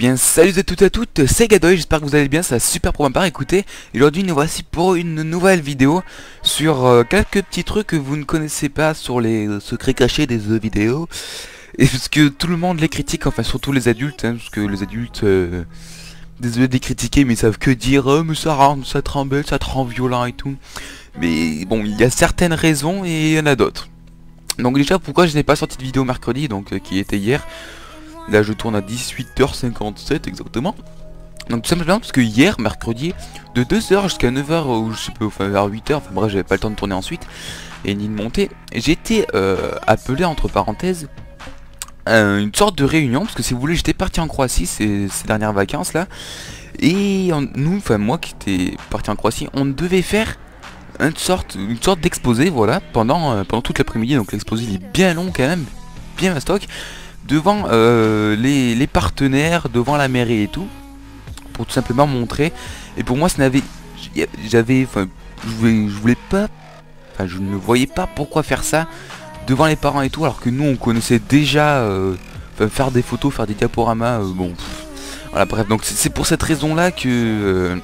bien salut à toutes et à toutes, c'est Gadoy, j'espère que vous allez bien, ça va super pour ma part. Écoutez, aujourd'hui nous voici pour une nouvelle vidéo sur quelques petits trucs que vous ne connaissez pas sur les secrets cachés des jeux vidéo. Et parce que tout le monde les critique, enfin surtout les adultes, parce que les adultes, désolé de les critiquer, mais ils savent que dire oh, mais ça rend, ça te rend belle, ça te rend violent et tout. Mais bon, il y a certaines raisons et il y en a d'autres. Donc déjà, pourquoi je n'ai pas sorti de vidéo mercredi, donc qui était hier. Là je tourne à 18h57 exactement. Donc tout simplement parce que hier, mercredi, de 2h jusqu'à 9h ou je sais pas, enfin vers 8h, enfin bref j'avais pas le temps de tourner ensuite, et ni de monter, j'ai été appelé entre parenthèses une sorte de réunion, parce que si vous voulez j'étais parti en Croatie ces dernières vacances là, et nous, enfin moi qui étais parti en Croatie, on devait faire une sorte d'exposé, voilà, pendant toute l'après-midi. Donc l'exposé il est bien long quand même, bien mastoc, devant les partenaires, devant la mairie et tout, pour tout simplement montrer. Et pour moi je voulais pas, enfin je ne voyais pas pourquoi faire ça devant les parents et tout, alors que nous on connaissait déjà faire des photos, faire des diaporamas, bon voilà, bref. Donc c'est pour cette raison là que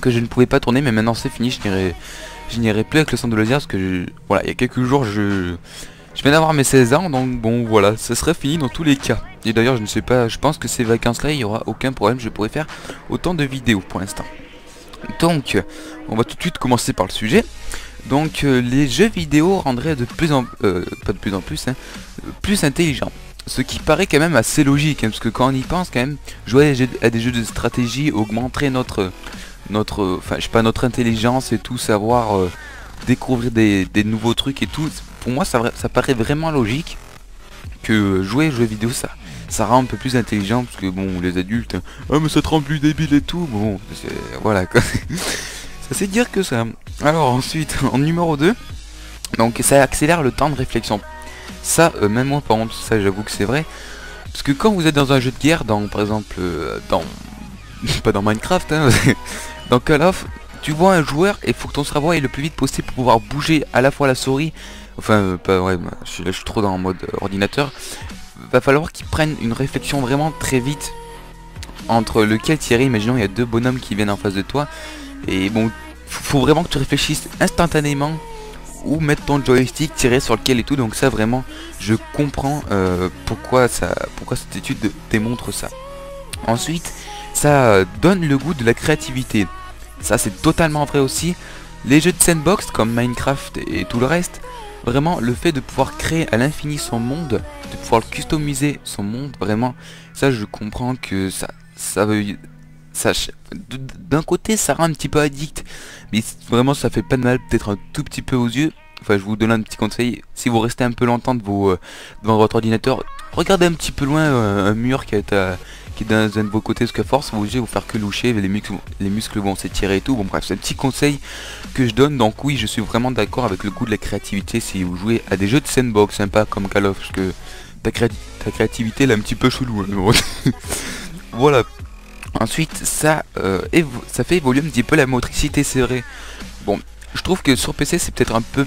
je ne pouvais pas tourner, mais maintenant c'est fini, je n'irai plus avec le centre de loisirs, parce que voilà, il y a quelques jours je viens d'avoir mes 16 ans, donc bon voilà, ça serait fini dans tous les cas. Et d'ailleurs je ne sais pas, je pense que ces vacances là il n'y aura aucun problème, je pourrais faire autant de vidéos pour l'instant. Donc on va tout de suite commencer par le sujet. Donc les jeux vidéo rendraient de plus en pas de plus en plus, plus intelligents. Ce qui paraît quand même assez logique, parce que quand on y pense quand même, jouer à des jeux de stratégie augmenterait notre enfin je sais pas, notre intelligence et tout, savoir découvrir des nouveaux trucs et tout. Pour moi ça paraît vraiment logique que jouer aux jeux vidéo ça rend un peu plus intelligent, parce que bon les adultes, oh mais ça te rend plus débile et tout, bon voilà quoi. Ça c'est dire que ça. Alors ensuite en numéro 2, donc ça accélère le temps de réflexion. Ça même moi par contre, ça j'avoue que c'est vrai, parce que quand vous êtes dans un jeu de guerre, par exemple dans pas dans Minecraft, dans Call of, tu vois un joueur et il faut que ton cerveau aille le plus vite possible pour pouvoir bouger à la fois la souris, enfin pas ouais, je suis trop dans le mode ordinateur. Va falloir qu'ils prennent une réflexion vraiment très vite entre lequel tirer. Imaginons il y a deux bonhommes qui viennent en face de toi, et bon faut vraiment que tu réfléchisses instantanément ou mettre ton joystick, tirer sur lequel et tout. Donc ça vraiment je comprends pourquoi cette étude démontre ça. Ensuite ça donne le goût de la créativité. Ça c'est totalement vrai aussi. Les jeux de sandbox comme Minecraft et tout le reste, vraiment le fait de pouvoir créer à l'infini son monde, de pouvoir le customiser son monde, vraiment ça je comprends que d'un côté ça rend un petit peu addict, mais vraiment ça fait pas de mal, peut-être un tout petit peu aux yeux. Enfin je vous donne un petit conseil, si vous restez un peu longtemps devant votre ordinateur, regardez un petit peu loin un mur qui est dans un de vos côtés, parce qu'à force vous allez vous faire que loucher, les muscles vont s'étirer et tout. Bon bref, c'est un petit conseil que je donne. Donc oui, je suis vraiment d'accord avec le goût de la créativité si vous jouez à des jeux de sandbox sympa comme Call of, parce que ta créativité elle est un petit peu chelou, voilà. Ensuite ça fait évoluer un petit peu la motricité, c'est vrai. Bon, je trouve que sur PC c'est peut-être un peu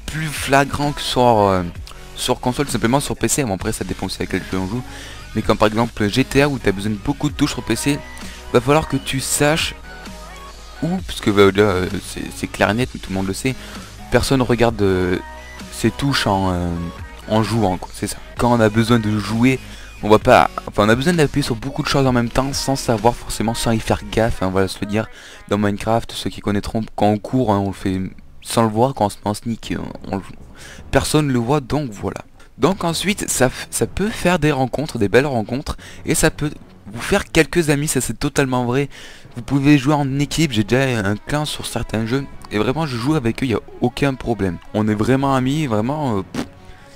plus flagrant que sur console, tout simplement sur PC. Bon après ça dépend aussi à quel jeu on joue, mais comme par exemple GTA où tu as besoin de beaucoup de touches sur PC, va falloir que tu saches où, parce que là c'est clair et net, mais tout le monde le sait, personne regarde ses touches en jouant quoi, c'est ça. Quand on a besoin de jouer, on va pas, enfin on a besoin d'appuyer sur beaucoup de choses en même temps sans savoir forcément, sans y faire gaffe, on va se le dire. Dans Minecraft, ceux qui connaîtront, quand on court, on le fait sans le voir, quand on se met en sneak, personne ne le voit, donc voilà. Donc ensuite ça peut faire des rencontres, des belles rencontres, et ça peut vous faire quelques amis, ça c'est totalement vrai. Vous pouvez jouer en équipe, j'ai déjà un clan sur certains jeux, et vraiment je joue avec eux, il n'y a aucun problème. On est vraiment amis, vraiment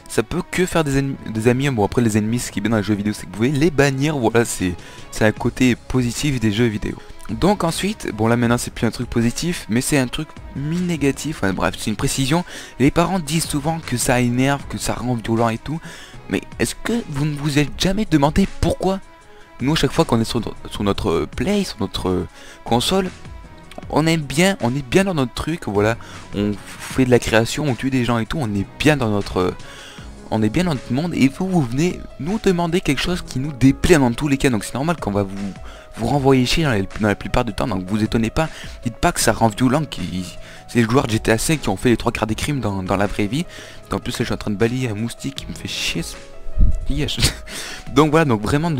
ça peut que faire des amis. Bon après les ennemis, ce qui est bien dans les jeux vidéo c'est que vous pouvez les bannir, voilà, c'est un côté positif des jeux vidéo. Donc ensuite, bon là maintenant c'est plus un truc positif, mais c'est un truc mi-négatif, enfin, bref c'est une précision. Les parents disent souvent que ça énerve, que ça rend violent et tout, mais est-ce que vous ne vous êtes jamais demandé pourquoi? Nous à chaque fois qu'on est sur notre play, sur notre console, on est bien dans notre truc, voilà, on fait de la création, on tue des gens et tout, on est bien dans notre on est bien dans notre monde et vous venez nous demander quelque chose qui nous déplaît dans tous les cas. Donc c'est normal qu'on va vous renvoyer chier dans la plupart du temps. Donc vous étonnez pas, dites pas que ça rend violent, c'est les joueurs de GTA 5 qui ont fait les 3/4 des crimes dans la vraie vie. En plus là, je suis en train de balayer un moustique qui me fait chier. Yes. Donc voilà, donc vraiment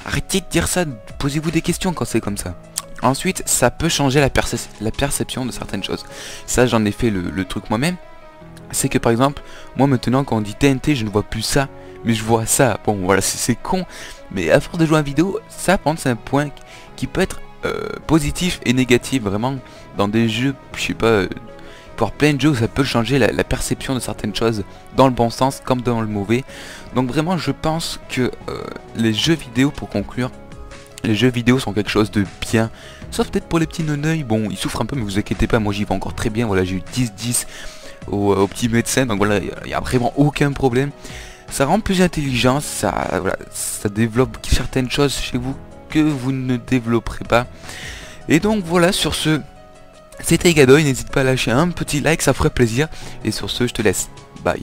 arrêtez de dire ça, posez-vous des questions quand c'est comme ça. Ensuite, ça peut changer la perception de certaines choses. Ça, j'en ai fait le truc moi-même. C'est que par exemple, moi maintenant quand on dit TNT, je ne vois plus ça, mais je vois ça. Bon voilà, c'est con, mais à force de jouer en vidéo, ça par contre c'est un point qui peut être positif et négatif, vraiment dans des jeux, je sais pas, pour plein de jeux où ça peut changer la perception de certaines choses dans le bon sens comme dans le mauvais. Donc vraiment je pense que les jeux vidéo, pour conclure, les jeux vidéo sont quelque chose de bien, sauf peut-être pour les petits neuneuils. Bon, ils souffrent un peu, mais vous inquiétez pas, moi j'y vais encore très bien. Voilà, j'ai eu 10-10 au petit médecin, donc voilà, il n'y a vraiment aucun problème. Ça rend plus intelligent, voilà, ça développe certaines choses chez vous que vous ne développerez pas. Et donc voilà, sur ce, c'était Gadoy, n'hésite pas à lâcher un petit like, ça ferait plaisir. Et sur ce, je te laisse. Bye.